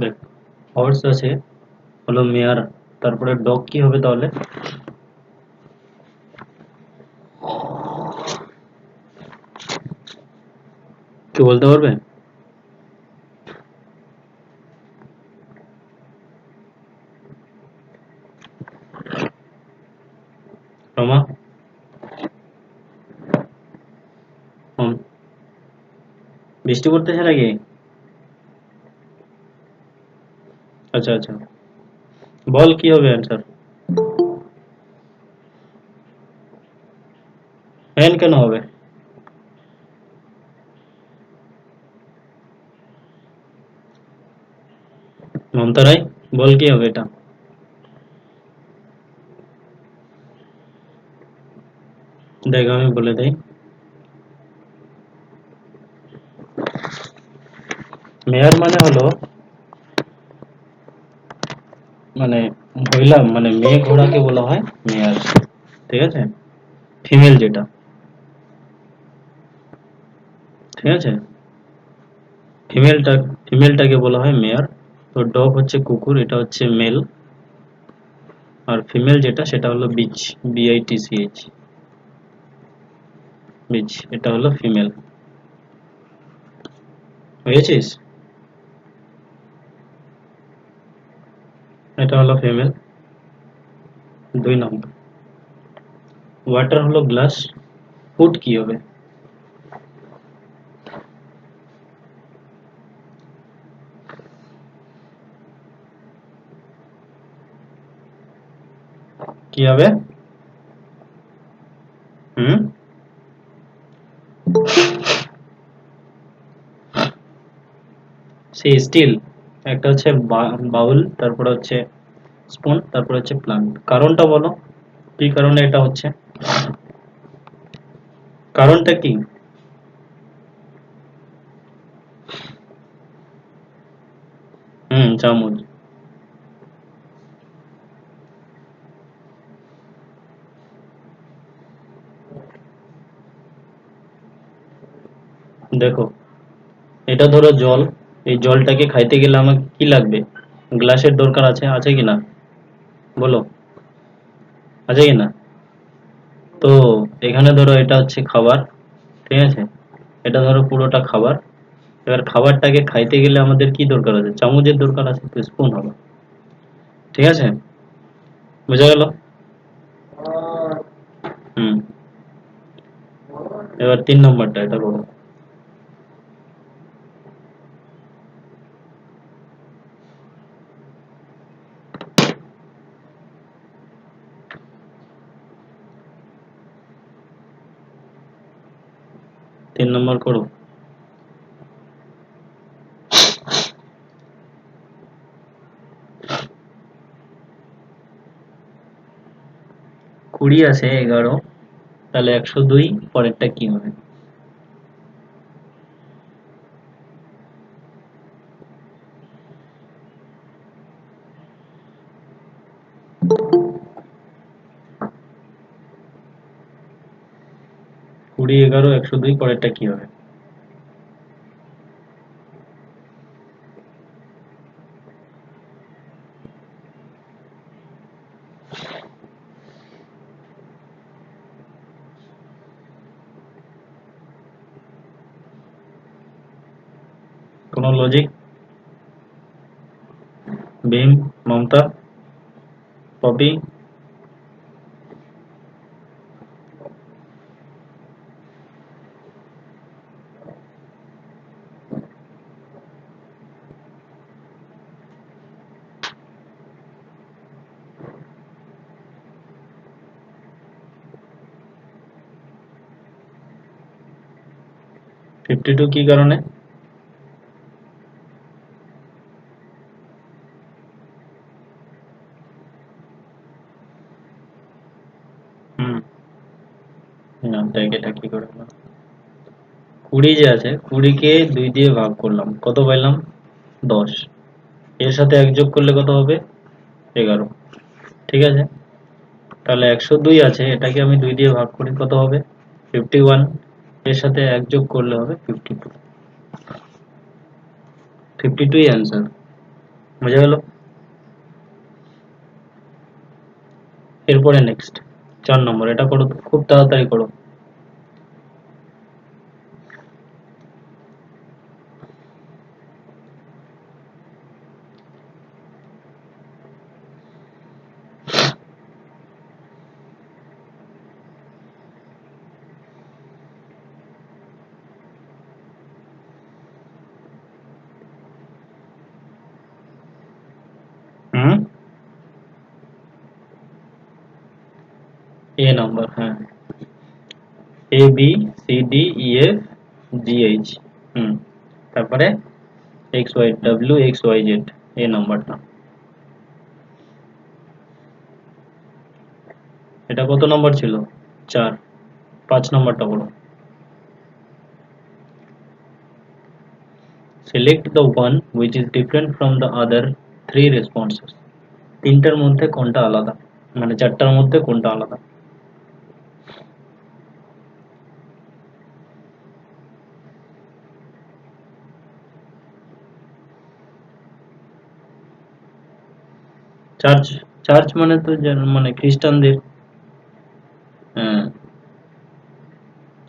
দেখ, হর্স আছে, হলো মেয়ার, তারপরে ডগ কি হবে তাহলে? কি বলতে পারবে? রমা? বৃষ্টি পড়তেছে নাকি? আচ্ছা আচ্ছা, বল কি হবে অ্যান্সার? ফ্যান কেন হবে? মমতা রায়, বল কি হবে এটা? দেখ আমি বলে দেই, মেয়র মানে হলো, মানে মহিলা, মানে মেয়ে ঘোড়াকে বলা হয় মেয়র, ঠিক আছে? ফিমেল যেটা, ঠিক আছে, ফিমেলটা, ফিমেলটাকে বলা হয় মেয়র। তো ডগ হচ্ছে কুকুর, এটা হচ্ছে মেল। আর ফিমেল যেটা সেটা হলো বিচ, BITCH, বিচ, এটা হলো ফিমেল। বুঝেছিস? এটা হলো ফিমেল। 2 নম্বর, ওয়াটার হলো গ্লাস। ফুড কি হবে? কি হবে? হুম, সে স্টিল, একটা হচ্ছে বাউল, তারপরে হচ্ছে স্পুন, তারপরে হচ্ছে প্লান্ট। কারণটা বলো, কি কারণে এটা হচ্ছে? কারণটা কি? চামচ। দেখো, এটা ধরো জল, এই জলটাকে খাইতে গেলে আমাকে কি লাগবে? গ্লাসের দরকার আছে, আছে কি না? বলো, আছে কি না? তো এখানে ধরো এটা হচ্ছে খাবার, ঠিক আছে, এটা ধরো পুরোটা খাবার। এবার খাবারটাকে খাইতে গেলে আমাদের কি দরকার আছে? চামচের দরকার আছে, তো স্পুন হবে, ঠিক আছে? বোঝা গেল? হুম, এবার 3 নম্বরটা, এটা করো। 3 নম্বর করো। কুড়ি আছে 11, তাহলে 102, পরেরটা কি হবে? কুড়ি, 11, 102, পরেরটা কি হবে? কোনো লজিক? ভীম, মমতা, পপি? 52 কি কারণে? হুম, না দেখ এটা কি করে হলো? 20 যে আছে, 20-কে 2 দিয়ে ভাগ করলাম, কত পাইলাম? 10। এর সাথে 1 যোগ করলে কত হবে? 11, ঠিক আছে? তাহলে 102 আছে, এটাকে আমি 2 দিয়ে ভাগ করি, কত হবে? 51। এর সাথে 1 যোগ করলে হবে 52। 52ই অ্যান্সার। বুঝে গেল? এরপরে নেক্সট 4 নম্বর, এটা করো তো, খুব তাড়াতাড়ি করো। হুম, এ নাম্বার, হ্যাঁ, A B C D E F G H. হুম, তারপরে X Y W X Y Z, এই নাম্বারটা। এটা কত নম্বর ছিল? 4। 5 নম্বরটা বলো। Select the one which is different from the other three responses. তিনটার মধ্যে কোনটা আলাদা, মানে 4টার মধ্যে কোনটা আলাদা? চার্চ, চার্চ মানে তো মানে খ্রিস্টানদের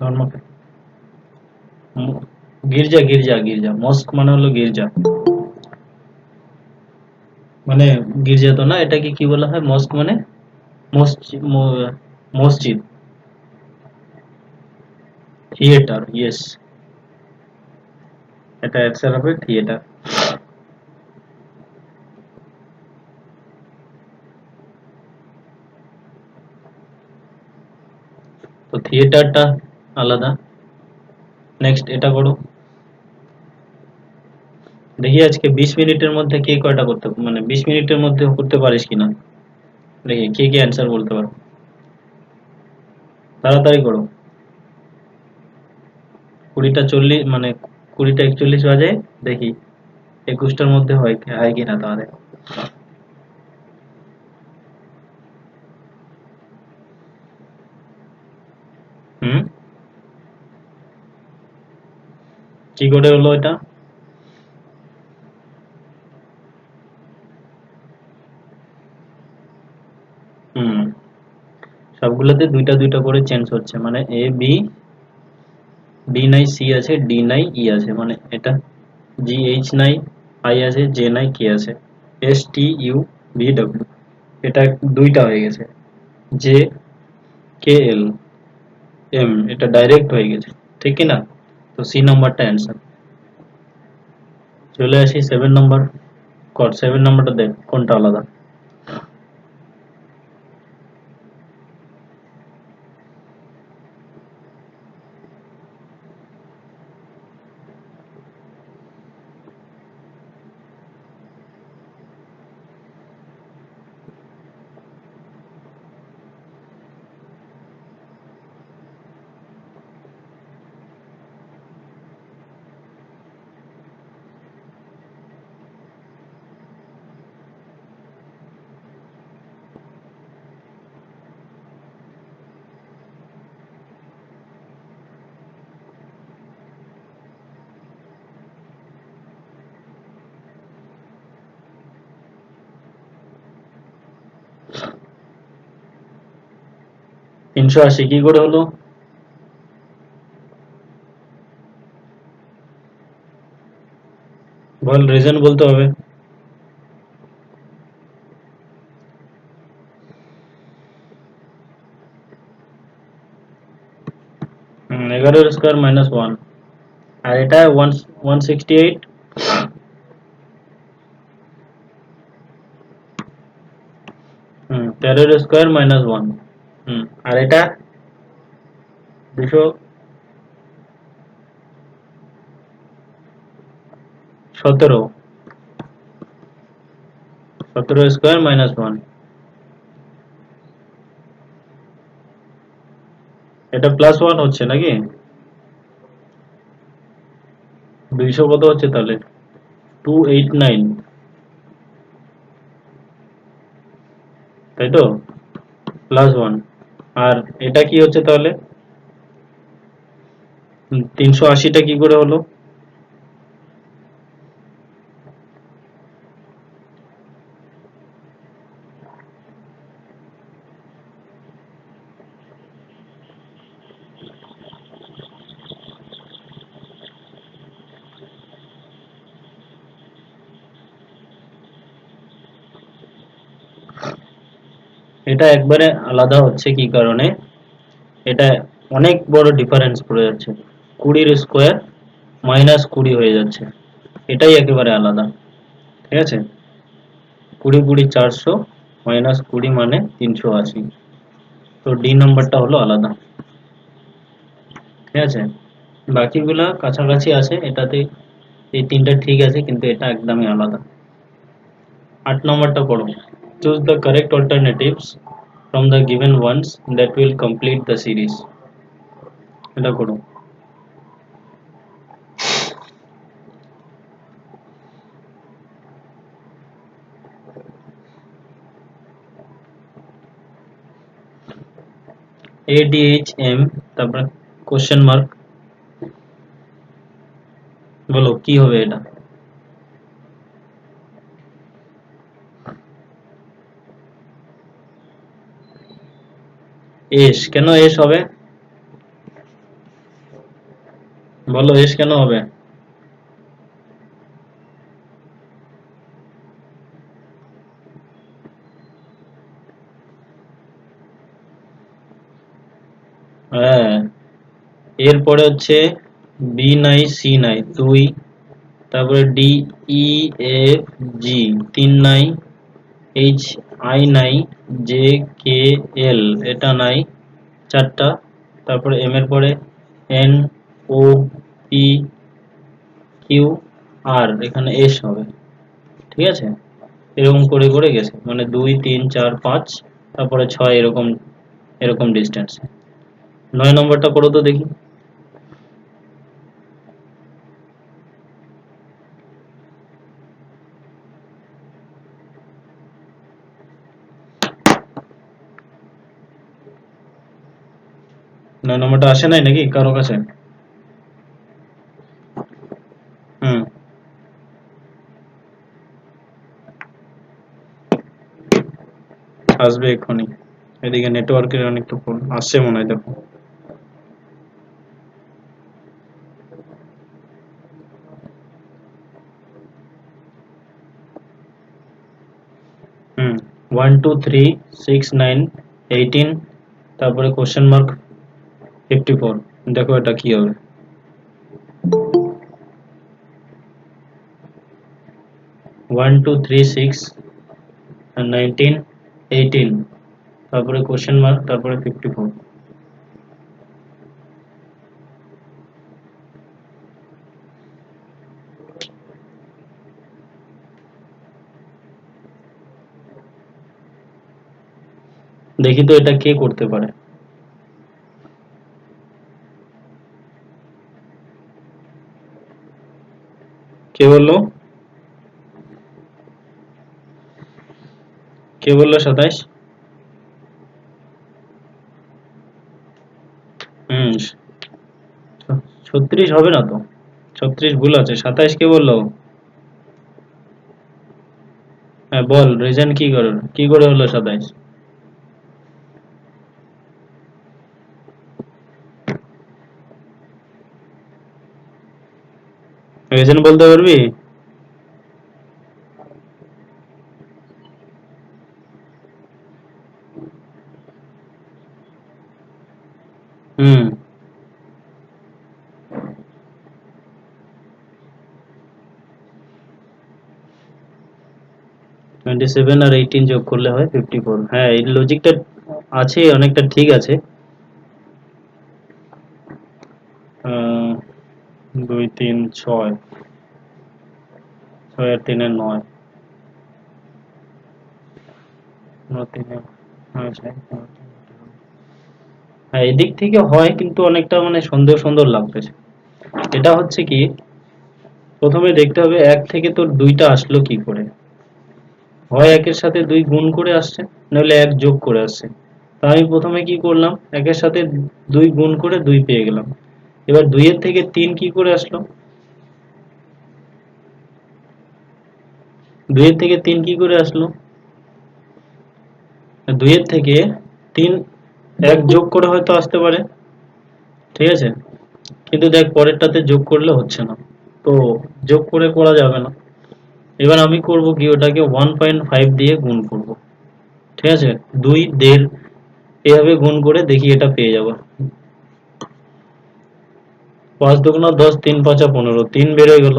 ধর্মকে। গির্জা গির্জা গির্জা, মস্ক মানে হলো গির্জা, মানে গির্জা তো না, এটাকে কি বলা হয় মস্ক মানে? মসজিদ, মসজিদ। থিয়েটার, ইয়েস, এটা অ্যান্সার হবে থিয়েটার। তো থিয়েটারটা আলাদা। নেক্সট এটা করো। দেখি আজকে 20 মিনিটের মধ্যে কে কয়টা করতে, মানে 20 মিনিটের মধ্যে করতে পারিস কিনা, দেখি কে কে অ্যান্সার বলতে পারো। তাড়াতাড়ি করো। 20টা 40, মানে 20টা 41 বাজে, দেখি 21টার মধ্যে হয় কিনা তাহলে। হুম, কি করে হলো এটা? হুম, সবগুলোতে দুইটা দুইটা করে চেঞ্জ হচ্ছে, মানে এ বি, বি নাই সি আছে, ডি নাই ই আছে, মানে এটা জি এইচ নাই, আই আছে, জে নাই, কে আছে, S T U V W, এটা দুইটা হয়ে গেছে। জে কে এল এম, এটা ডাইরেক্ট হয়ে গেছে, ঠিক কি না? তো সি নাম্বারটা অ্যান্সার। চলে আসি 7 নম্বর, কর 7 নম্বরটা দেখ কোনটা আলাদা। তিনশো আশি কি করে হলো? বল, রিজন বলতে হবে। 11 স্কোয়ার -1, আর এটা 168। 13 স্কোয়ার -1। আর এটা 217। 17 স্কোয়ার -1, এটা +1 হচ্ছে নাকি? 200 কত হচ্ছে তাহলে? 289, তাই তো? +1। আর এটা কি হচ্ছে তাহলে? 380টা কি করে হলো? এটা একবারে আলাদা হচ্ছে কি কারণে, এটা অনেক বড় ডিফারেন্স পড়ে যাচ্ছে, 20 স্কোয়ার -20 হয়ে যাচ্ছে, এটাই একেবারে আলাদা। ঠিক আছে, 20 × 400 -20 মানে 380। তো ডি নাম্বারটা হলো আলাদা। ঠিক আছে, বাকিগুলা কাছাকাছি আছে, এটাতে এই তিনটা ঠিক আছে, কিন্তু এটা একদমই আলাদা। 8 নম্বরটা পড়ো। Choose the correct alternatives from the given ones that will complete the series. এটা করো। ADHM, তারপরে কোশ্চেন মার্ক, বলো কি হবে এটা? এস, কেন এস হবে? বলো এস কেন হবে? হ্যাঁ, এরপরে হচ্ছে বি নাই, সি নাই, 2, তারপরে ডি, ই, এফ, জি 3 নাই, এইচ, আই নাই, জে, কে, এল এটা নাই 4টা, তারপরে এম এর পরে এন, ও, পি, কিউ, আর এখানে এস হবে। ঠিক আছে, এরকম করে করে গেছে, মানে 2, 3, 4, 5, তারপরে 6, এরকম এরকম ডিস্টেন্স। 9 নম্বরটা করো তো দেখি। নয় নম্বরটা আসে নাই নাকি কারো কাছে? হুম, আসবে এক্ষুনি। এদিকে নেটওয়ার্কের অনেক তো আসছে মনে হয়, দেখো। হুম, 1, 2, 3, 6, 9, 18, তারপরে কোশ্চেন মার্ক 54। দেখো এটা কি হবে। 1, 2, 3, 6, 19, 18, তারপরে কোশ্চেন মার্ক, তারপরে 54। দেখি তো এটা কে করতে পারে। কে বললো? কে বললো 27? হুম, 36 হবে না তো, 36 ভুল আছে, 27 কে বললো? হ্যাঁ বল, রিজন কি করে হলো 27? রিজন বলতে পারবি? হুম, 27 আর 18 যোগ করলে হয় 54। হ্যাঁ, এই লজিকটা আছে, অনেকটা ঠিক আছে। 2, 3, 6, 6 আর 3 9, 9, 3, 6। হ্যাঁ, এদিক থেকে হয়, কিন্তু অনেকটা মানে সন্দেহ সন্দেহ লাগতেছে। এটা হচ্ছে কি, প্রথমে দেখতে হবে 1 থেকে তোর 2টা আসলো কি করে। হয় 1-এর সাথে 2 গুণ করে আসছে, নইলে 1 যোগ করে আসছে। তা আমি প্রথমে কি করলাম, 1-এর সাথে 2 গুণ করে 2 পেয়ে গেলাম। এবার 2-এর থেকে 3 কি করে আসলো, 2-এর থেকে 3 কি করে আসলো, 2-এর থেকে 3 1 যোগ করে হয়তো আসতে পারে। ঠিক আছে, কিন্তু দেখ পরেরটাতে যোগ করলে হচ্ছে না, তো যোগ করে করা যাবে না। এবার আমি করব কি, ওটাকে 1.5 দিয়ে গুণ করব। ঠিক আছে, 2, 1.5 এভাবে গুণ করে দেখি এটা পেয়ে যাব। 5 দুগুণা 10, 3 পাঁচা 15, 3 বেড়ে গেল।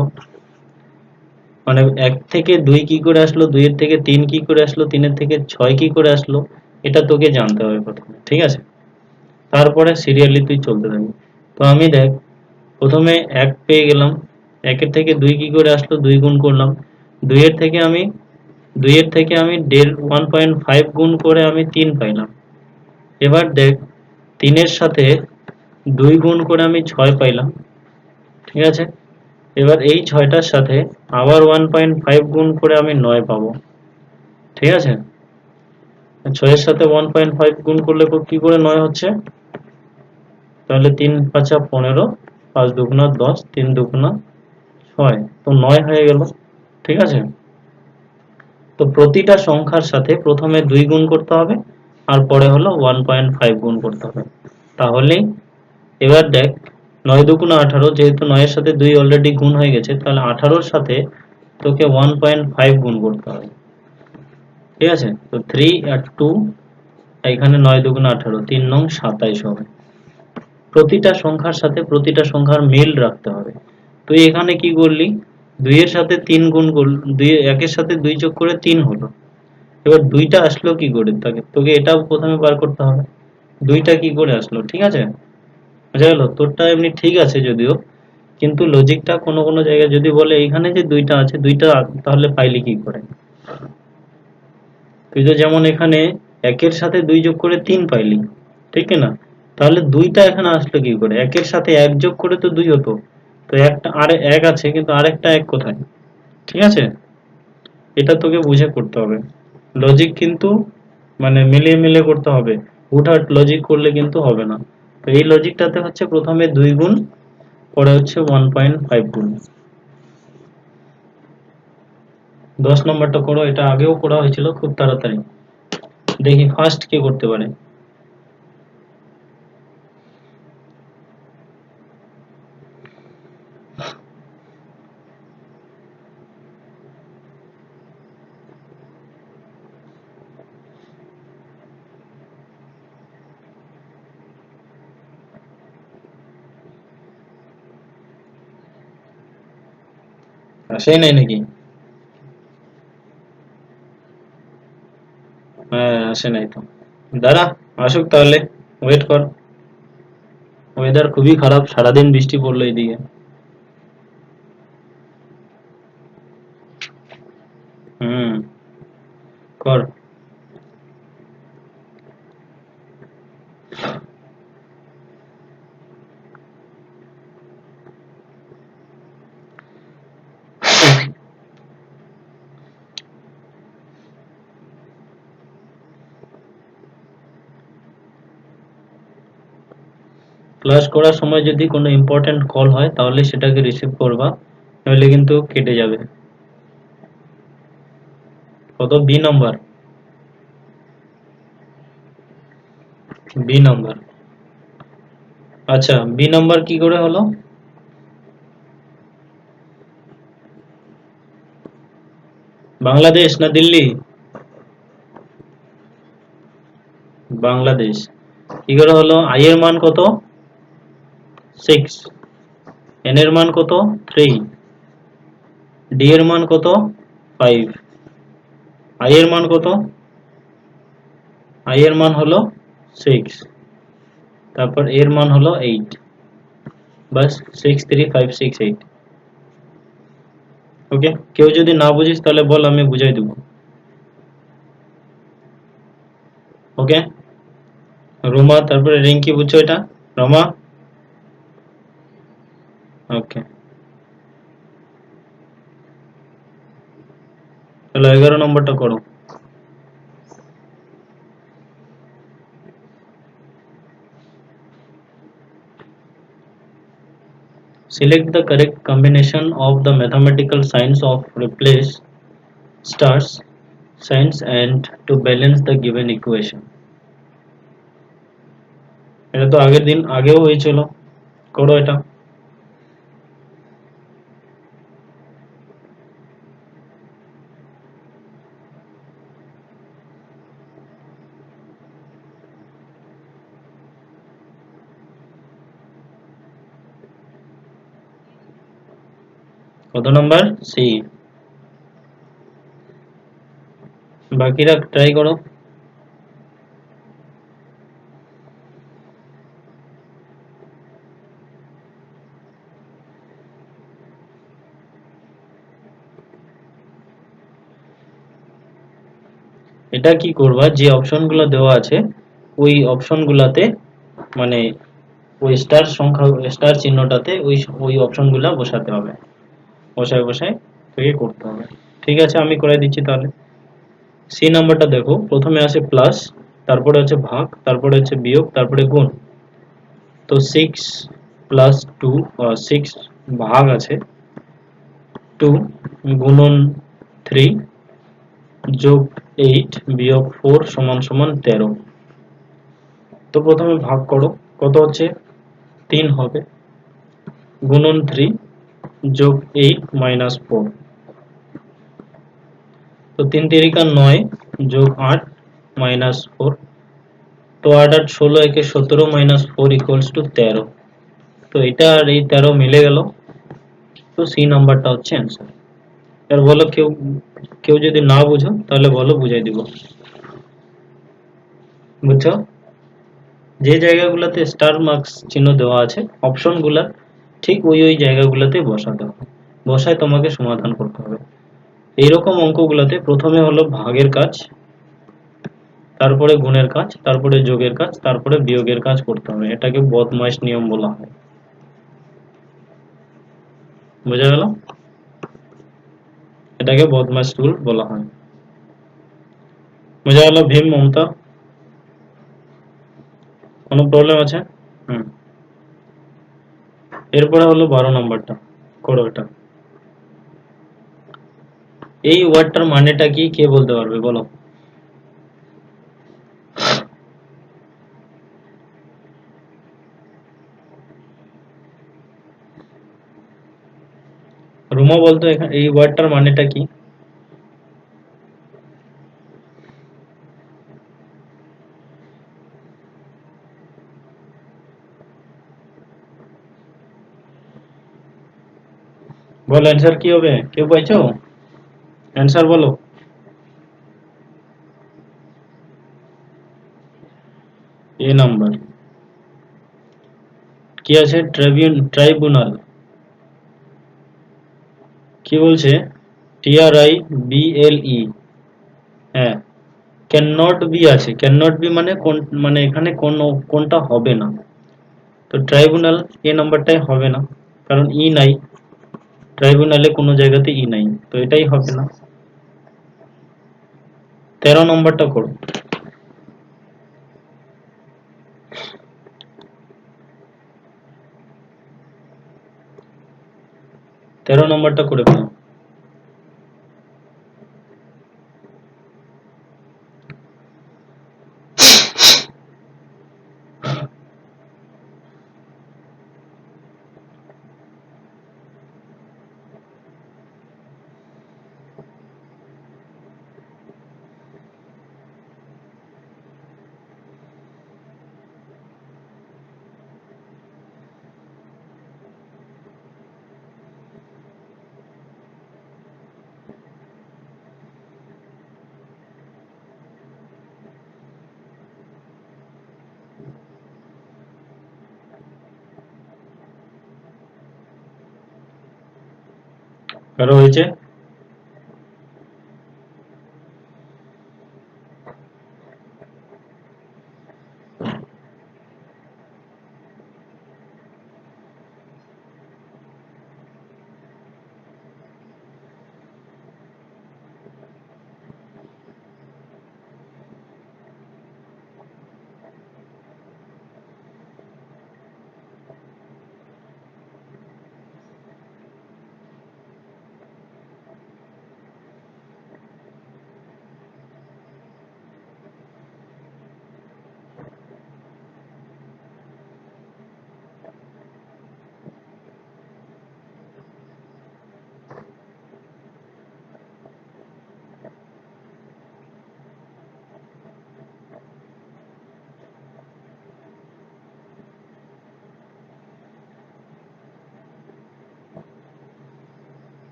মানে 1 থেকে 2 কি করে আসলো, 2 এর থেকে 3 কি করে আসলো, 3 এর থেকে 6 কি করে আসলো, এটা তোকে জানতে হবে প্রথমে, ঠিক আছে? তারপরে সিরিয়ালি তুই চলতে থাকবি। তো আমি দেখ, প্রথমে 1 পেয়ে গেলাম, 1 এর থেকে 2 কি করে আসলো, 2 গুণ করলাম। 2 এর থেকে আমি 1.5 গুণ করে আমি 3 পাইলাম। এবার দেখ, 3 এর সাথে 2 গুণ করে আমি 6 পাইলাম, ঠিক আছে? এবার এই 6টার সাথে আবার 1.5 গুণ করে আমি 9 পাবো, ঠিক আছে? 6 এর সাথে 1.5 গুণ করলে কি করে 9 হচ্ছে? তাহলে 3 পাঁচা 15, 5 দুগুণা 10, 3 দুগুণা 6, তো 9 হয়ে গেল, ঠিক আছে? তো প্রতিটা সংখ্যার সাথে প্রথমে 2 গুণ করতে হবে, আর পরে হলো 1.5 গুণ করতে হবে, তাহলেই। এবার দেখ, 9 দুগুণা 18, যেহেতু 9 এর সাথে 2 অলরেডি গুণ হয়ে গেছে, তাহলে 18-র সাথে তোকে 1.5 গুণ করতে হবে, ঠিক আছে? তো 3 আর 2, এখানে 9 দুগুণা 18, 3 নং 27 হবে। প্রতিটা সংখ্যার সাথে প্রতিটা সংখ্যার মিল রাখতে হবে। তুই এখানে কি করলি, 2 এর সাথে 3 গুণ করলি, 2 একের সাথে 2 যোগ করে 3 হলো। এবার 2টা আসলো কি করে, তোকে এটাও প্রথমে বার করতে হবে, 2টা কি করে আসলো, ঠিক আছে? বোঝা গেল? তোরটা এমনি ঠিক আছে যদিও, কিন্তু লজিকটা কোনো কোনো জায়গায় যদি বলে এইখানে যে 2টা আছে, 2টা তাহলে পাইলি কি করে? তুই তো যেমন এখানে 1-এর সাথে 2 যোগ করে 3 পাইলি, ঠিক না? তাহলে 2টা এখানে আসলো কি করে? 1-এর সাথে 1 যোগ করে তো 2 হতো। তো একটা আর 1 আছে, কিন্তু আরেকটা 1 কোথায়? ঠিক আছে? এটা তোকে বুঝে করতে হবে। লজিক কিন্তু মানে মিলিয়ে মিলিয়ে করতে হবে। হুটহাট লজিক করলে কিন্তু হবে না। তো এই লজিকটাতে হচ্ছে প্রথমে 2 গুণ, পরে হচ্ছে 1.5 গুণ। 10 নম্বরটা করো, এটা আগেও করা হয়েছিল খুব তাড়াতাড়ি। দেখি ফার্স্ট কে করতে পারে। আসেই নাই নাকি? হ্যাঁ, আসে নাই তো। দাঁড়া, আসুক তাহলে, ওয়েট কর। ওয়েদার খুবই খারাপ, সারাদিন বৃষ্টি পড়লো এইদিকে। হুম, কর। ক্লাস করার সময় যদি কোনো ইম্পর্টেন্ট কল হয় তাহলে সেটাকে রিসিভ করবা, নইলে কিন্তু কেটে যাবে। কত? B number? বি নাম্বার, আচ্ছা। বি নাম্বার কি করে হলো? বাংলাদেশ না দিল্লি? বাংলাদেশ। কি করে হলো? আই এর মান কত? 6। এন এর মান কত? 3। ডি এর মান কত? 5। আই এর মান কত? আই এর মান হলো 6, তারপর এর মান হলো 8। বাস, 6, 3, 5, 6, 8। ওকে, কেউ যদি না বুঝিস তাহলে বল, আমি বুঝাই দেবো। ওকে, রোমা, তারপরে রিঙ্কি, বুঝছো এটা? রমা, ওকে। চলো 11 নম্বরটা করো। Select the correct combination of the mathematical signs of replace stars signs and to balance the given equation. এটা তো আগের দিন আগেও হয়েছিল, করো এটা। কত নাম্বার? সি। বাকিরা ট্রাই করো। এটা কি করবা, যে অপশনগুলো দেওয়া আছে ওই অপশনগুলোতে মানে ওই স্টার সংখ্যা, স্টার চিহ্নটাতে ওই ওই অপশনগুলো বসাতে হবে, বসায় বসায় থেকে করতে হবে। ঠিক আছে, আমি করে দিচ্ছি তাহলে। সি নাম্বারটা দেখো, প্রথমে আছে প্লাস, তারপরে হচ্ছে ভাগ, তারপরে হচ্ছে বিয়োগ, তারপরে গুণ। তো 6 + 2, 6 ভাগ আছে 2 গুণন 3 যোগ 8 বিয়োগ 4 সমান সমান 13। তো প্রথমে ভাগ করো, কত হচ্ছে 3 হবে, গুণন 3 যোগ 8 মাইনাস 4। তো 3 তিরিকা 9 যোগ 8 মাইনাস 4। তো 8 8 16, একে 17 মাইনাস 4 ইকুয়ালস টু 13। তো এটা আর এই 13 মিলে গেল। তো সি নাম্বারটা হচ্ছে অ্যান্সার। আর বলো, কেউ কেউ যদি না বুঝো তাহলে বলো, বুঝাই দিব। বুঝছো? যে জায়গাগুলোতে স্টার মার্কস চিহ্ন দেওয়া আছে অপশনগুলা ঠিক ওই ওই জায়গাগুলোতে বসাতে হবে, বসায় তোমাকে সমাধান করতে হবে। এইরকম অঙ্কগুলোতে প্রথমে হলো ভাগের কাজ, তারপরে গুণের কাজ, তারপরে যোগের কাজ, তারপরে বিয়োগের কাজ করতে হবে। এটাকে বদমাইশ নিয়ম বলা হয়। বোঝা গেল? এটাকে বদমাইশ রুল বলা হয়। বোঝা গেল ভীম, মমতা? কোনো প্রবলেম আছে? হুম। এরপরে হলো 12 নম্বরটা, করো এটা। এই ওয়ার্ডটার মানেটা কি, কে বলতে পারবে বলো? রুমা বলতো, এখানে এই ওয়ার্ডটার মানেটা কি? বল, অ্যান্সার কি হবে? কেউ পাইছো? অ্যান্সার বলো। এ নাম্বার কি আছে? ট্রাইব্যুনাল। কি বলছে? TRIBLE। হ্যাঁ, ক্যান নট বি আছে, ক্যান নট বি মানে কোন, মানে এখানে কোন কোনটা হবে না। তো ট্রাইব্যুনাল এ নাম্বারটাই হবে না, কারণ ই নাই, ট্রাইব্যুনালে কোনো জায়গাতে ই নাই, তো এটাই হবে না। 13 নম্বরটা করো। 13 নম্বরটা করে ফেলো। কারো হয়েছে?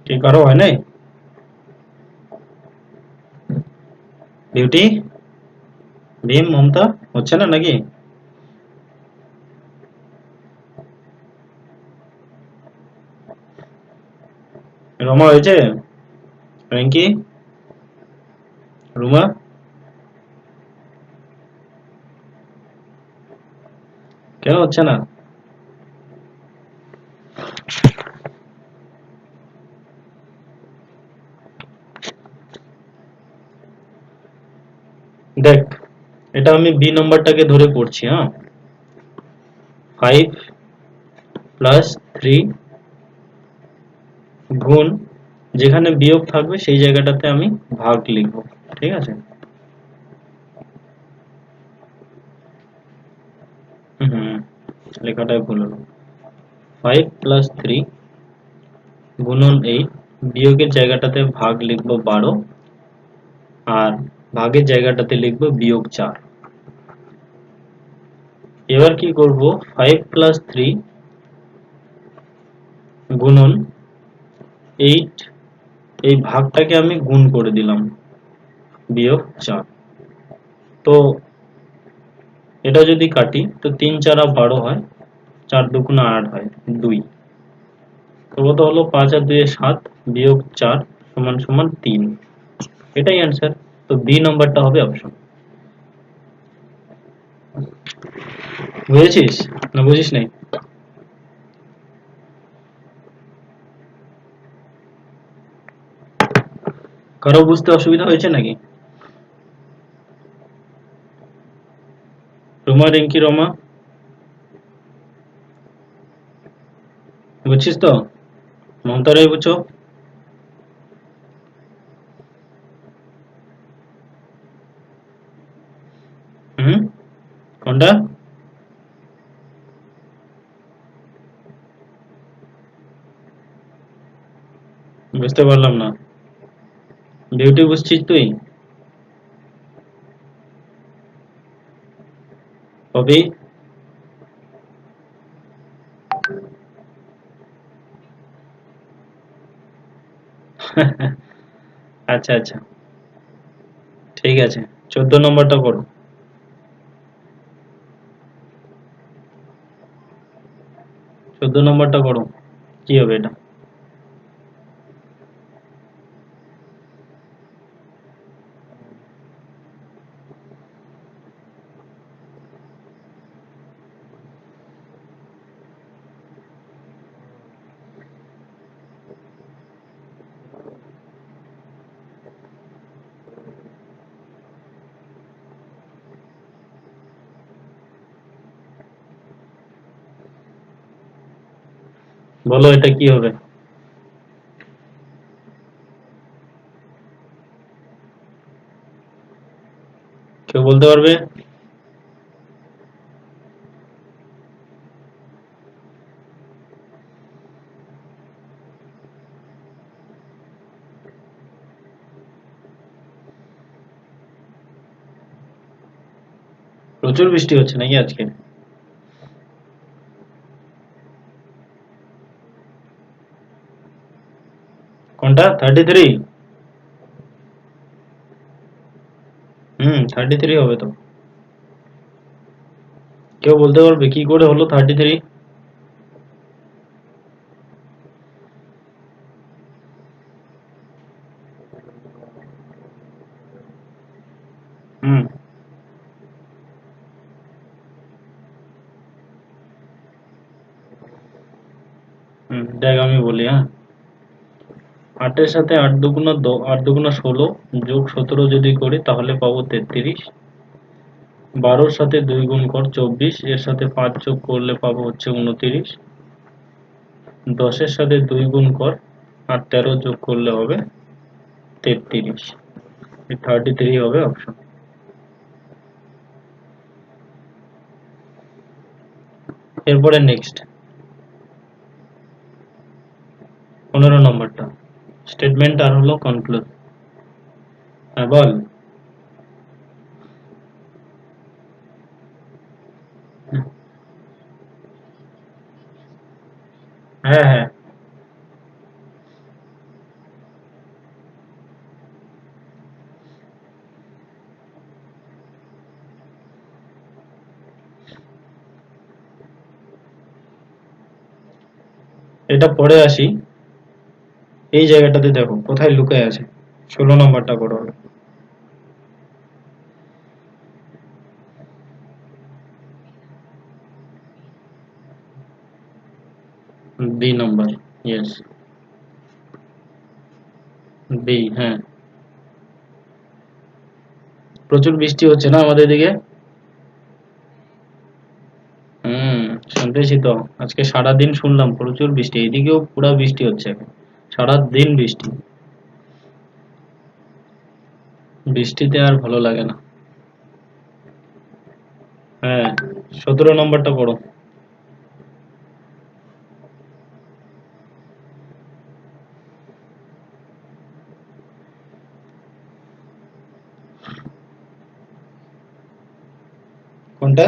কি কারো হয় নাই? বিউটি, ভীম, মমতা হচ্ছে না নাকি? রমা হয়েছে? রিঙ্কি, রুমা, কেন হচ্ছে না? দেখ, এটা আমি বি নম্বরটাকে ধরে পড়ছি, হ্যাঁ। 5 + 3 গুণ, যেখানে বিয়োগ থাকবে সেই জায়গাটাতে আমি ভাগ লিখব, ঠিক আছে? হুম, লেখাটাই ভুল হলো। 5 + 3 গুণন 8, বিয়োগের জায়গাটাতে ভাগ লিখব 12, আর ভাগের জায়গাটাতে লিখব -4। এবার কি করব, 5 + 3 গুণন 8, এই ভাগটাকে আমি গুণ করে দিলাম -4। তো এটা যদি কাটি তো 3 × 4 = 12 হয়, 4 × 2 = 8 হয়, 2। তো কত হলো, 5 আর 2 = 7, -4 = 3। এটাই অ্যান্সার। তো বি নাম্বারটা হবে অপশন। বুঝেছিস না বুঝিস নাই? কারো বুঝতে অসুবিধা হয়েছে নাকি? রুমা, রিঙ্কি, রমা, বুঝছিস তো? মমতা রায় বুঝছো? হুম, কোনটা? বুঝতে পারলাম না। বিউটি বুঝছিস তুই? কবি? আচ্ছা আচ্ছা, ঠিক আছে। 14 নম্বরটা করো। 14 নম্বরটা করো, কি হবে এটা? বলো এটা কি হবে? কেউ বলতে পারবে? প্রচুর বৃষ্টি হচ্ছে নাকি আজকে? কোনটা, 33? হুম, 33 হবে তো। কেউ বলতে পারবে কি করে হলো 33? হুম হুম, দেখ আমি বলি, হ্যাঁ। 8-এর সাথে 8 দুগুণা 16, যোগ 17 যদি করি তাহলে পাবো 33। 12-র সাথে 2 গুণ কর 24, এর সাথে 5 যোগ করলে পাবো হচ্ছে 29। 10-এর সাথে 2 গুণ কর আর 13 যোগ করলে হবে 33। 33 হবে অপশন। এরপরে নেক্সট 15 নম্বরটা, স্টেটমেন্ট আর হলো কনক্লুড। হ্যাঁ বল। হ্যাঁ হ্যাঁ, এটা পরে আসি। এই জায়গাটাতে দেখো কোথায় লুকায় আছে। 16 নম্বরটা করো। B number. ইয়েস। বি, হ্যাঁ। প্রচুর বৃষ্টি হচ্ছে না আমাদের দিকে। হুম, শুনতেছি তো। আজকে সারাদিন শুনলাম প্রচুর বৃষ্টি, এদিকেও পুরা বৃষ্টি হচ্ছে এখন। সারাদিন বৃষ্টি। বৃষ্টিতে আর ভালো লাগে না। হ্যাঁ, 17 নম্বরটা পড়ো। কোনটা?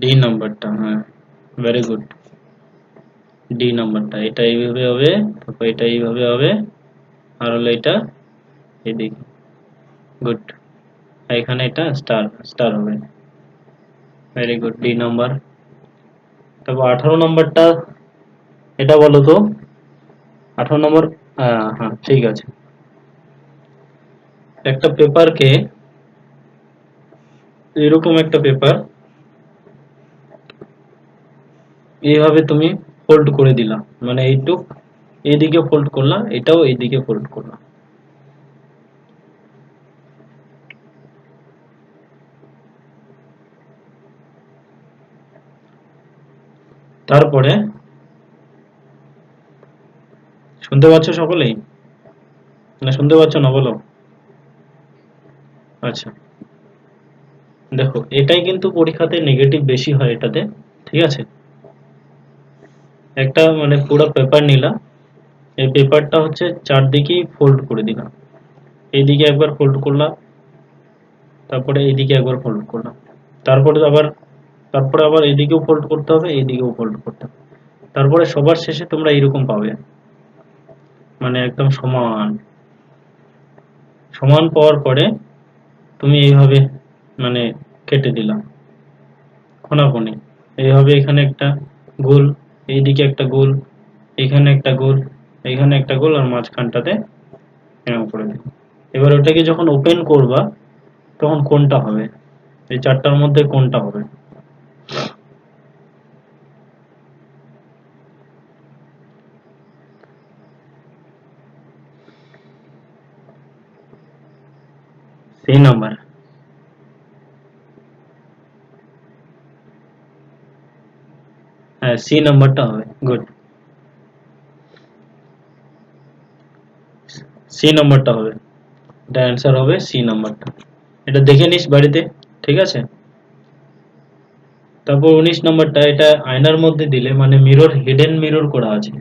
ডি নাম্বারটা, হ্যাঁ। Very good. ডি নাম্বারটা, এটা এইভাবে হবে, তারপর এটা এইভাবে হবে, আর হলো এটা এদিকে। গুড। এখানে এটা স্টার স্টার হবে। Very good, D number. তারপর 18 নম্বরটা, এটা বলো তো। 18 নম্বর। হ্যাঁ হ্যাঁ, ঠিক আছে। একটা পেপারকে, এরকম একটা পেপার এইভাবে তুমি ফোল্ড করে দিলা, মানে এইটুক এইদিকে ফোল্ড করলা, এটাও এইদিকে ফোল্ড করলা। তারপরে শুনতে পাচ্ছ সকলেই, না শুনতে পাচ্ছ না বলো? আচ্ছা, দেখো এটাই কিন্তু পরীক্ষাতে নেগেটিভ বেশি হয় এটাতে। ঠিক আছে, একটা মানে পুরো পেপার নিলা, এই পেপারটা হচ্ছে চারদিকেই ফোল্ড করে দিলাম। এইদিকে একবার ফোল্ড করলাম, তারপরে এইদিকে একবার ফোল্ড করলাম, তারপরে আবার তারপরে আবার এইদিকেও ফোল্ড করতে হবে, এইদিকেও ফোল্ড করতে হবে। তারপরে সবার শেষে তোমরা এরকম পাবে, মানে একদম সমান। সমান পাওয়ার পরে তুমি এইভাবে মানে কেটে দিলাম কোনাকুনি। এইভাবে এখানে একটা গোল, এইদিকে একটা গোল, এখানে একটা গোল, এখানে একটা গোল, আর মাঝখানটাতে এরকম করে দিলাম। এবার ওটাকে যখন ওপেন করবা, তখন কোনটা হবে, এই চারটার মধ্যে কোনটা হবে? C number. হ্যাঁ, সি নাম্বারটা হবে। গুড। সি নাম্বারটা হবে, এটা অ্যান্সার হবে সি নাম্বারটা। এটা দেখে নিস বাড়িতে। ঠিক আছে। তারপর 19 নম্বরটা, এটা আয়নার মধ্যে দিলে মানে মিরর, হিডেন মিরর করা আছে।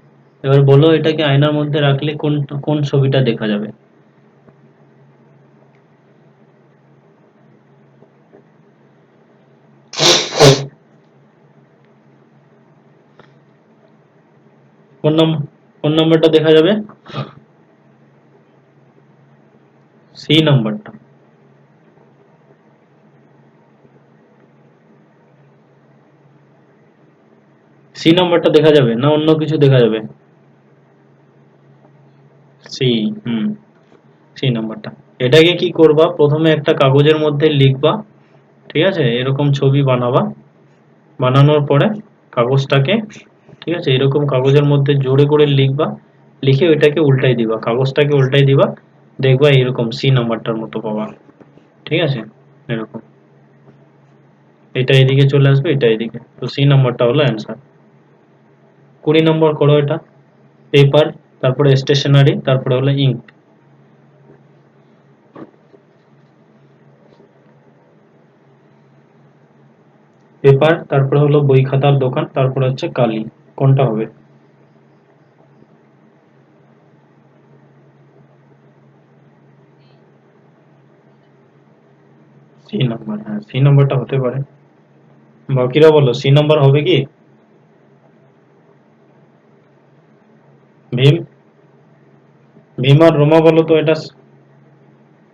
এবার বলো এটাকে আয়নার মধ্যে রাখলে কোন কোন ছবিটা দেখা যাবে? কোন নম্বর, কোন নম্বরটা দেখা যাবে? সি নাম্বারটা। সি নাম্বারটা দেখা যাবে না অন্য কিছু দেখা যাবে? সি। হুম, সি নাম্বারটা। এটাকে কি করবা, প্রথমে একটা কাগজের মধ্যে লিখবা। ঠিক আছে, এরকম ছবি বানাবা। বানানোর পরে কাগজটাকে, ঠিক আছে, এরকম কাগজের মধ্যে জোরে করে লিখবা। লিখে ওইটাকে উল্টাই দিবা, কাগজটাকে উল্টাই দিবা। দেখবা এরকম সি নাম্বারটার মতো পাবা। ঠিক আছে, এরকম। এটা এদিকে চলে আসবে, এটা এদিকে, তো সি নাম্বারটা হলো অ্যান্সার। 20 নম্বর করো এটা। পেপার, তারপরে স্টেশনারি, তারপরে হলো ইঙ্ক। পেপার, তারপরে হলো বই খাতার দোকান, তারপরে হচ্ছে কালি। কোনটা হবে? সি নাম্বার, হ্যাঁ সি নাম্বারটা হতে পারে। বাকিরা বলো সি নাম্বার হবে কি? ভীম, ভীম আর রোমা বলো তো এটা।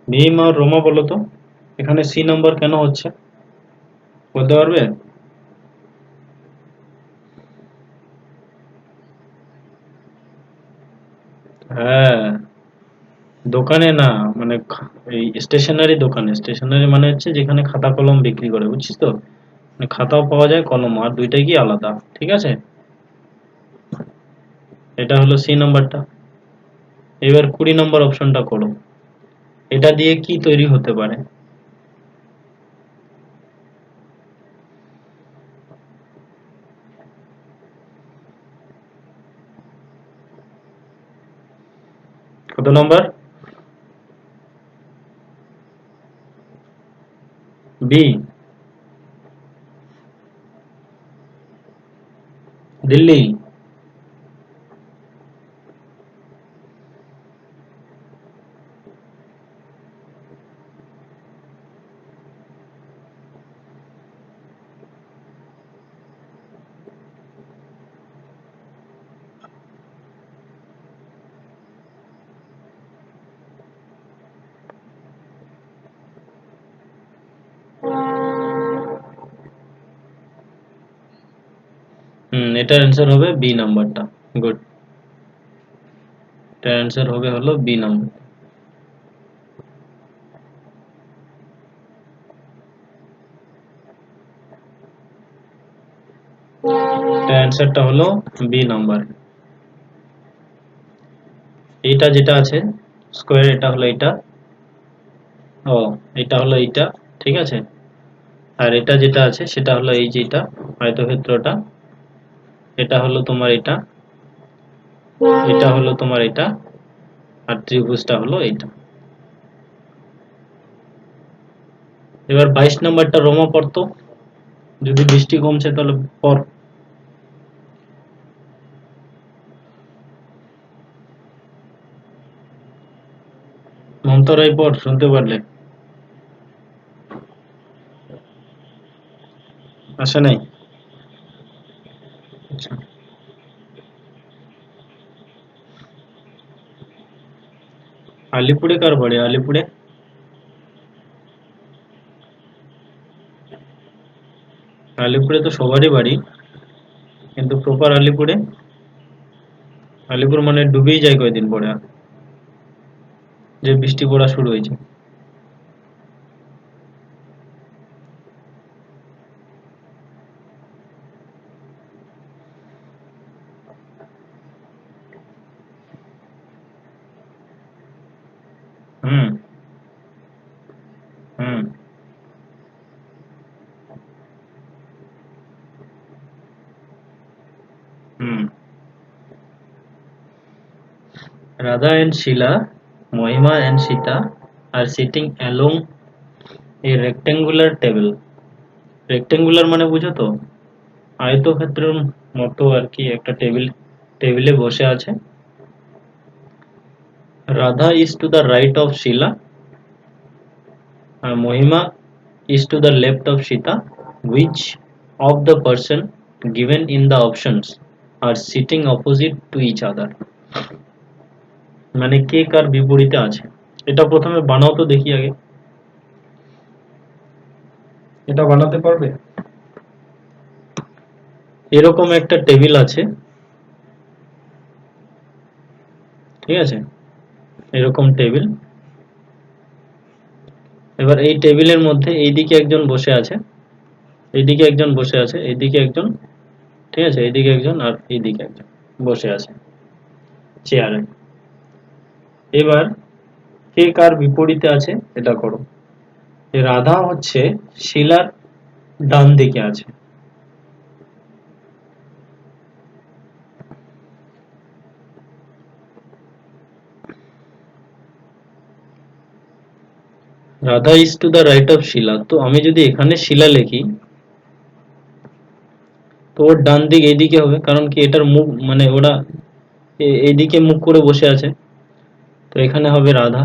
ভীম আর রোমা বলো তো, এখানে সি নাম্বার কেন হচ্ছে, বলতে পারবে? হ্যাঁ, দোকানে না, মানে এই স্টেশনারি দোকানে। স্টেশনারি মানে হচ্ছে যেখানে খাতা কলম বিক্রি করে, বুঝছিস তো? মানে খাতাও পাওয়া যায়, কলম, আর দুইটাই কি আলাদা, ঠিক আছে? এটা হলো সি নাম্বারটা। এবার 20 নম্বর অপশনটা করো। এটা দিয়ে কি তৈরি হতে পারে? কত নম্বর? বি, দিল্লি। এটার অ্যান্সার হবে বি নাম্বারটা। গুড। এটার অ্যান্সার হবে হলো বি নাম্বার। এটার অ্যান্সারটা হলো বি নাম্বার। এইটা যেটা আছে স্কোয়ার, এটা হলো এটা। ও, এটা হলো এইটা, ঠিক আছে। আর এটা যেটা আছে সেটা হলো এই যে এটা আয়তক্ষেত্রটা। এটা হলো তোমার এটা, এটা হলো তোমার এটা, আর ত্রিভুজটা হলো এইটা। এবার 22 নম্বরটা রোমা পড়তো। যদি বৃষ্টি কমছে তাহলে পর। মন্তরাই পর, শুনতে পারলে। আসে নাই? আচ্ছা। আলিপুরে কার বাড়ি? আলিপুরে? আলিপুরে তো সবারই বাড়ি, কিন্তু প্রপার আলিপুরে? আলিপুর মানে ডুবেই যায় কয়দিন পরে, যে বৃষ্টি পড়া শুরু হয়েছে। হুম। হুম। হুম। Radha and Sheila, Mohima and Sita are sitting along a rectangular table. Rectangular মানে বুঝো তো? আয়তক্ষেত্রের মতো আর কি একটা টেবিলে বসে আছে। Radha is to the right of Sheila and Mohima is to the left of Sita. Which of the person given in the options are sitting opposite to each other? মানে কে কার বিপরীতে আছে? এটা প্রথমে বানাও তো দেখি আগে। এটা বানাতে পারবে? এরকম একটা টেবিল আছে, ঠিক আছে? এরকম টেবিল। এবার এই টেবিলের মধ্যে এইদিকে একজন বসে আছে, এইদিকে একজন বসে আছে, এইদিকে একজন, ঠিক আছে, এইদিকে একজন আর এইদিকে একজন বসে আছে চেয়ারে। এবার কে কার বিপরীতে আছে এটা করো। রাধা হচ্ছে শিলার ডান দিকে আছে। Radha is to the right of Shila, তো আমি যদি এখানে শিলা লিখি তো ওর ডান দিক এইদিকে হবে, কারণ কি এটার মুখ মানে ওরা এইদিকে মুখ করে বসে আছে, তো এখানে হবে রাধা,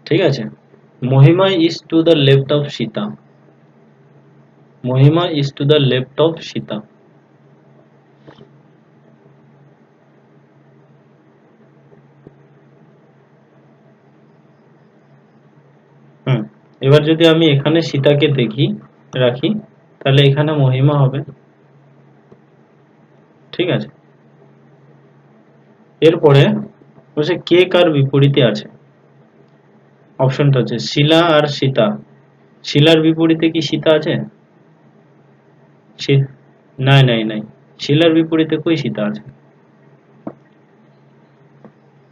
ঠিক আছে। Mahima is to the left of Sita, Mahima is to the left of Sita. হুম। এবার যদি আমি এখানে সীতাকে দেখি, রাখি, তাহলে এখানে মহিমা হবে, ঠিক আছে। এরপরে বলছে কে কার বিপরীতে আছে। অপশনটা হচ্ছে শিলা আর সীতা। শিলার বিপরীতে কি সীতা আছে? নাই নাই নাই, শিলার বিপরীতে কই সীতা আছে?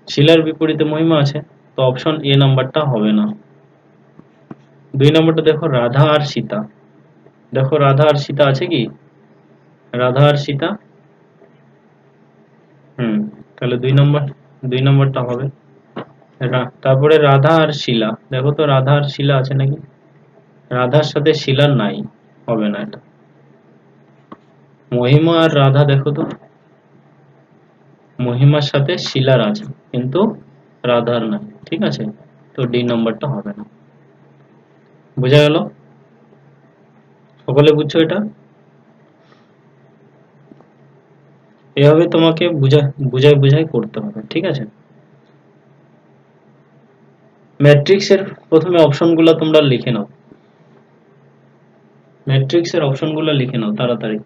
শিলার বিপরীতে মহিমা আছে। তো অপশন এ নাম্বারটা হবে না। 2 নম্বরটা দেখো, রাধা আর সীতা। দেখো রাধা আর সীতা আছে কি? রাধা আর সীতা। তাহলে 2 নম্বর, 2 নম্বরটা হবে। তারপরে রাধা আর শিলা, দেখো তো রাধা আর শিলা আছে নাকি? রাধার সাথে শিলার নাই, হবে না এটা। মহিমা আর রাধা দেখো তো, মহিমার সাথে শিলার আছে কিন্তু রাধার নাই, ঠিক আছে? তো ডি নম্বরটা হবে না। বোঝা গেল? সকলে বুঝছো এটা? এভাবে তোমাকে বুঝাই বুঝাই করতে হবে, ঠিক আছে? ম্যাট্রিক্সের প্রথমে অপশনগুলো তোমরা লিখে নাও। ম্যাট্রিক্সের অপশনগুলো লিখে নাও তাড়াতাড়ি।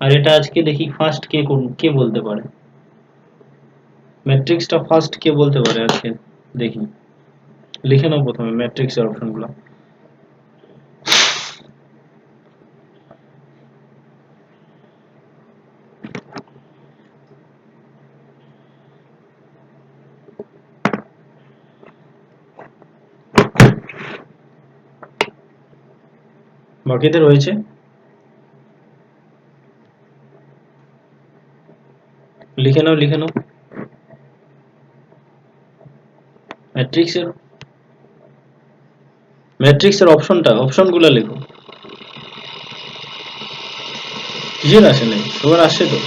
আর এটা আজকে দেখি ফার্স্ট কে বলতে পারে। ম্যাট্রিক্সটা ফার্স্ট কে বলতে পারে আজকে, দেখি। লিখে নাও প্রথমে ম্যাট্রিক্সের অপশনগুলো। বাকিদের হয়েছে? লিখে নাও লিখে নাও ম্যাট্রিক্সের ম্যাট্রিক্সের অপশনগুলো লেখো। কিসের আসে নাই? সবার আসছে তো?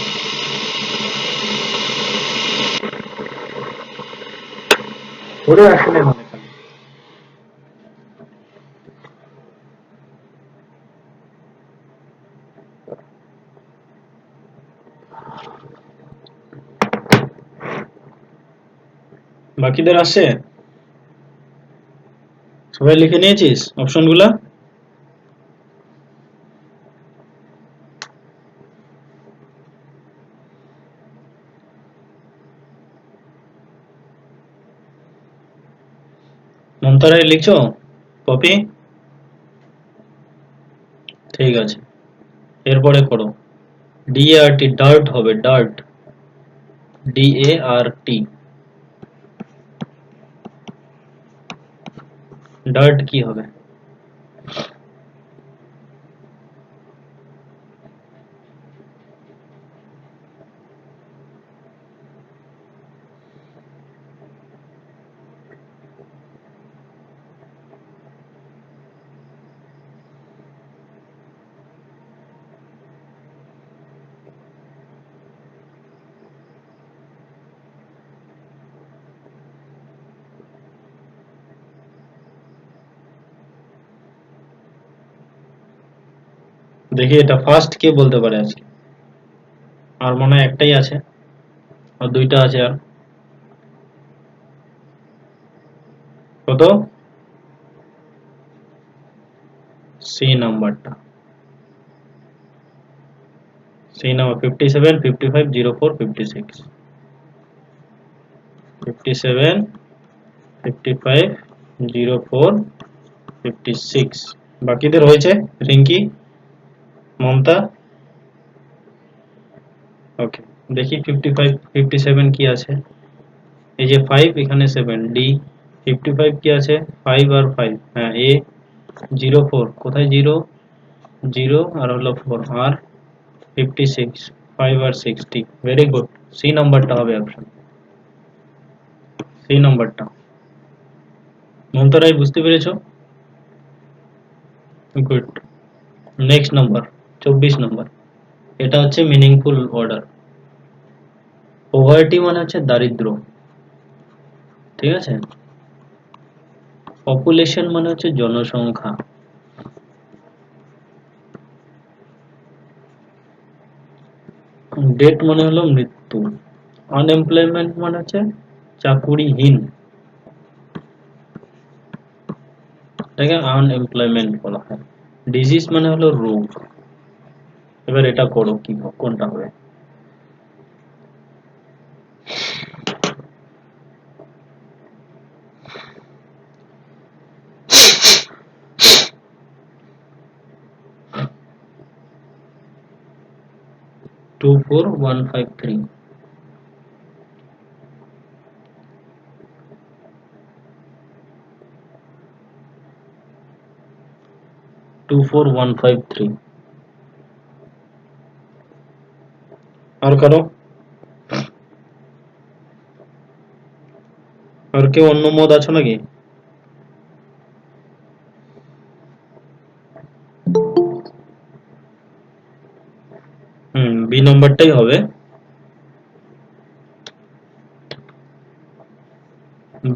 ওরে আসে নাই মানে খালি। বাকিদের আসে? সবাই লিখে নিয়েছিস অপশনগুলা? মমতারাই লিখছো? কপি? ঠিক আছে, এরপরে করো। DART, ডার্ট হবে, ডার্ট। DART, ডার্ট কি হবে? দেখি এটা ফার্স্ট কে বলতে পারে আজকে। আর মনে হয় একটাই আছে, আর দুইটা আছে। আর কত? সি নাম্বারটা, সি নাম্বার 57, 55, 04, 56। 57, 55, 04, 56। বাকিদের হয়েছে? রিঙ্কি, মমতা? ওকে, দেখি 55, 57 কি আছে। এই যে 5, এখানে 7, ডি। 55 কি আছে? 5 আর 5, হ্যাঁ এ। 04 কোথায়? 0, 0 আর হলো 4, আর 56, 5 আর 60। ভেরি গুড, সি নাম্বারটা হবে অপশন, সি নাম্বারটা। মমতারাই বুঝতে পেরেছো? গুড। Next number, 24 number. এটা হচ্ছে মিনিংফুল অর্ডার। পভার্টি মানে হচ্ছে দারিদ্র, ঠিক আছে? পপুলেশন মানে হচ্ছে জনসংখ্যা। ডেথ মানে হলো মৃত্যু। আনএমপ্লয়মেন্ট মানে হচ্ছে চাকুরিহীন, এটাকে আনএমপ্লয়মেন্ট বলা হয়। ডিজিজ মানে হলো রোগ। এবার এটা করো, কি কোনটা হবে? 24153 24153 আর কারো আর কেউ অন্য মত আছো নাকি বি নম্বরটাই হবে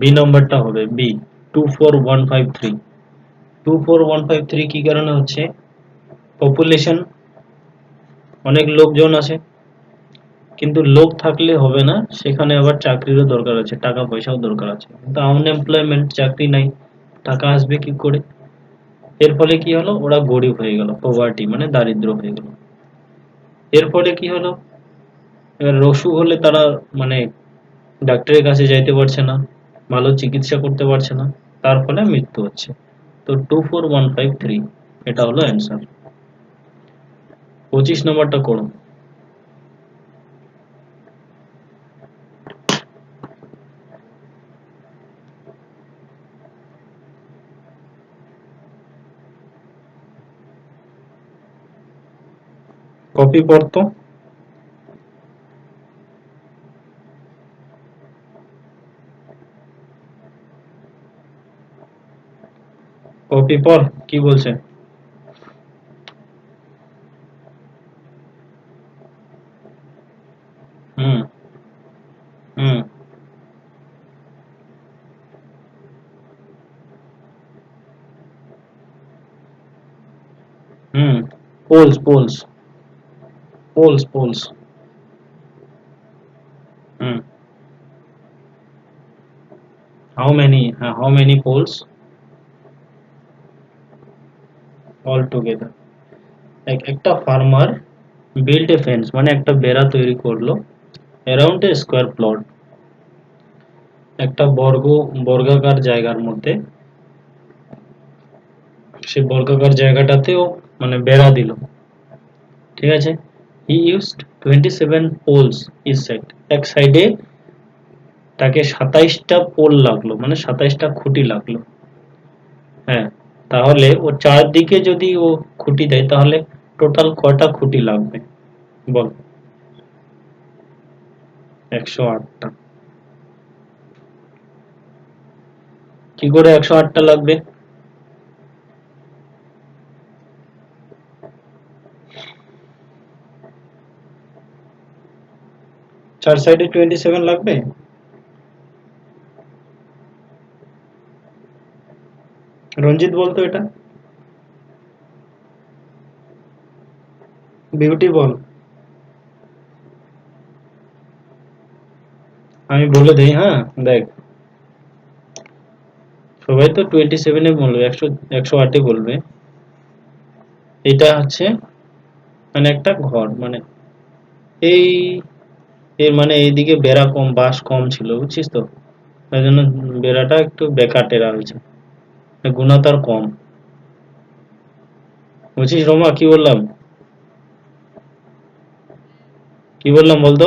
বি নম্বরটা হবে বি 24153 24153 কি কারণে হচ্ছে পপুলেশন অনেক লোকজন আছে কিন্তু লোক থাকলে হবে না সেখানে আবার চাকরিরও দরকার আছে টাকা পয়সাও দরকার আছে কিন্তু আনএমপ্লয়মেন্ট চাকরি নাই টাকা আসবে কি করে এর ফলে কি হলো ওরা গরিব হয়ে গেল পভার্টি মানে দারিদ্র হয়ে গেল এর ফলে কি হলো এবার অসুখ হলে তারা মানে ডাক্তারের কাছে যাইতে পারছে না ভালো চিকিৎসা করতে পারছে না তার ফলে মৃত্যু হচ্ছে তো 24153 এটা হলো অ্যান্সার 25 নম্বরটা করো কপি পড়তো কপি পড় কি বলছে হুম হুম হুম পোলস পোলস পোলস পোলস হুম how many poles all together একটা ফার্মার বিল্ড এ ফেন্স মানে একটা বেড়া তৈরি করলো অ্যারাউন্ড এ স্কোয়ার প্লট একটা বর্গাকার জায়গার মধ্যে সে বর্গাকার জায়গাটাতেও মানে বেড়া দিল ঠিক আছে he used 27 poles each side এক সাইডে তাকে 27টা পোল লাগলো মানে 27টা খুঁটি লাগলো হ্যাঁ তাহলে ও চারদিকে যদি ও খুঁটি দেয় তাহলে টোটাল কয়টা খুঁটি লাগবে বল 108টা কি করে 108টা লাগবে চার সাইডে 27 লাগবে রঞ্জিত বলতো এটা বিউটি বল আমি বলে দেই হ্যাঁ দেখ সবাই তো 27 বলবে 108 বলবে এটা হচ্ছে মানে একটা ঘর মানে এই এর মানে এইদিকে বেড়া কম বাঁশ কম ছিল বুঝছিস তো তাই জন্য বেড়াটা একটু বেকার টেরা হয়েছে গুণা তার কম বুঝছিস রোমা কি বললাম কি বললাম বলতো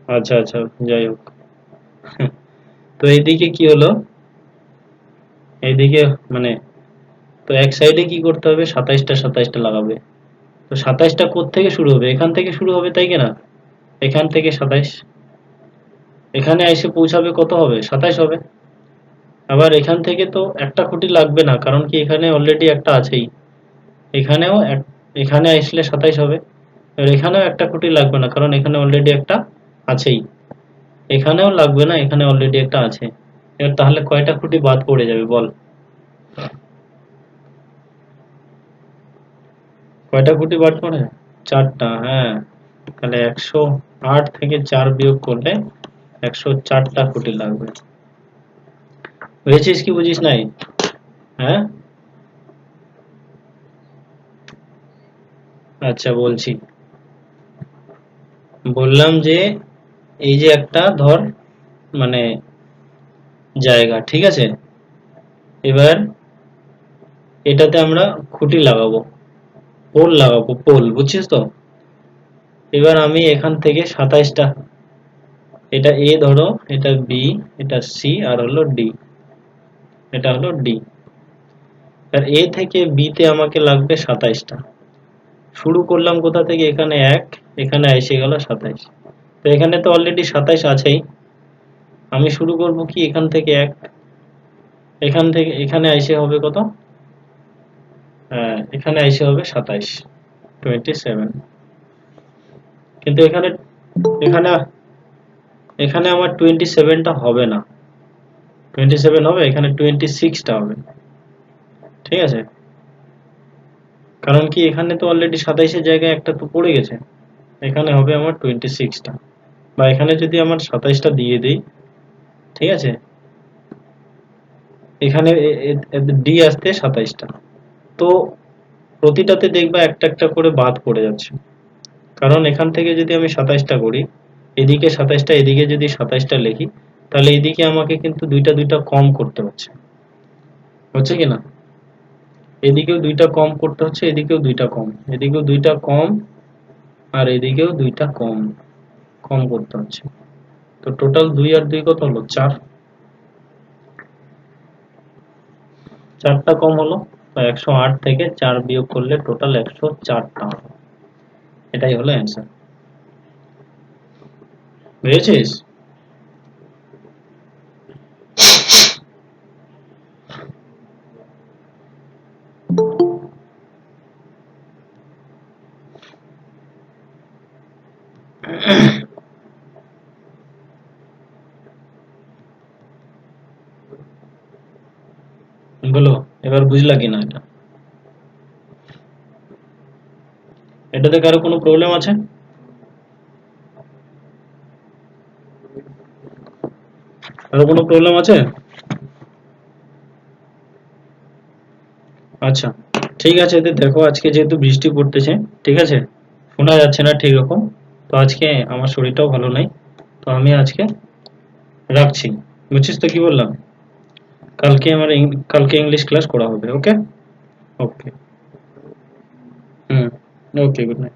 আচ্ছা আচ্ছা যাই হোক তো এইদিকে কি হলো এইদিকে মানে তো এক সাইডে কি করতে হবে 27টা লাগাবে তো 27টা থেকে শুরু হবে এখান থেকে শুরু হবে তাই কিনা এখান থেকে 27 এখানে এসে পৌঁছাবে কত হবে 27 হবে আবার এখান থেকে তো একটা খুঁটি লাগবে না কারণ কি এখানে অলরেডি একটা আছেই এখানেও এখানে আসলে 27 হবে আর এখানেও একটা খুঁটি লাগবে না কারণ এখানে অলরেডি একটা আছেই এখানেও লাগবে না এখানে অলরেডি একটা আছে এবার তাহলে কয়টা খুঁটি বাদ পড়ে যাবে বল কয়টা খুঁটি বাদ পড়ে চারটা হ্যাঁ তাহলে 108 থেকে 4 বিয়োগ করলে 104টা খুঁটি লাগবে বুঝেছিস কি বুঝিস নাই হ্যাঁ আচ্ছা বলছি বললাম যে এই যে একটা ধর মানে জায়গা ঠিক আছে এবার এটাতে আমরা খুঁটি লাগাবো, পোল লাগাবো, পোল, বুঝছিস তো? এবার আমি এখান থেকে 27টা, এটা এ ধরো, এটা বি, এটা সি, আর হলো ডি, এটা হলো ডি। আর এ থেকে বি তে আমাকে লাগবে 27টা। শুরু করলাম কোথা থেকে? এখানে 1, এখানে এসে গেল 27। তো এখানে তো অলরেডি 27 আছেই। আমি শুরু করব কি এখান থেকে 1, এখান থেকে এখানে এসে হবে কত? এখানে এসে হবে 27, 27। কিন্তু এখানে এখানে এখানে আমার 27টা হবে না। 27 হবে, এখানে 26টা হবে। ঠিক আছে? কারণ কি এখানে তো অলরেডি 27 এর জায়গায় একটা তো পড়ে গেছে। এখানে হবে আমার 26টা, বা এখানে যদি আমার 27টা দিয়ে দেই, ঠিক আছে, এখানে ডি আসতে 27টা। তো প্রতিটাতে দেখবা একটা একটা করে বাদ পড়ে যাচ্ছে। কারণ এখান থেকে যদি আমি 27টা করি, এদিকে 27টা, এদিকে যদি 27টা লিখি, তাহলে এদিকে আমাকে কিন্তু দুইটা দুইটা কম করতে হচ্ছে, হচ্ছে কি না? এদিকেও দুইটা কম করতে হচ্ছে, এদিকেও দুইটা কম, এদিকেও দুইটা কম, আর এদিকেও দুইটা কম, কম করতে হচ্ছে। তো টোটাল 2 আর 2 কত হলো? 4, 4টা কম হলো। তো 108 থেকে 4 বিয়োগ করলে টোটাল 104টা হলো। এটাই হলো অ্যান্সার। বুঝেছিস? বলো, এবার বুঝলা কিনা এটা? এটাতে কারো কোনো প্রবলেম আছে? কারো কোনো প্রবলেম আছে? আচ্ছা, ঠিক আছে। এতে দেখো, আজকে যেহেতু বৃষ্টি পড়তেছে, ঠিক আছে, শোনা যাচ্ছে না ঠিক রকম, তো আজকে আমার শরীরটাও ভালো নাই, তো আমি আজকে রাখছি। বুঝছিস তো কি বললাম? কালকে ইংলিশ ক্লাস করা হবে। ওকে? ওকে। হুম। ওকে, গুড নাইট।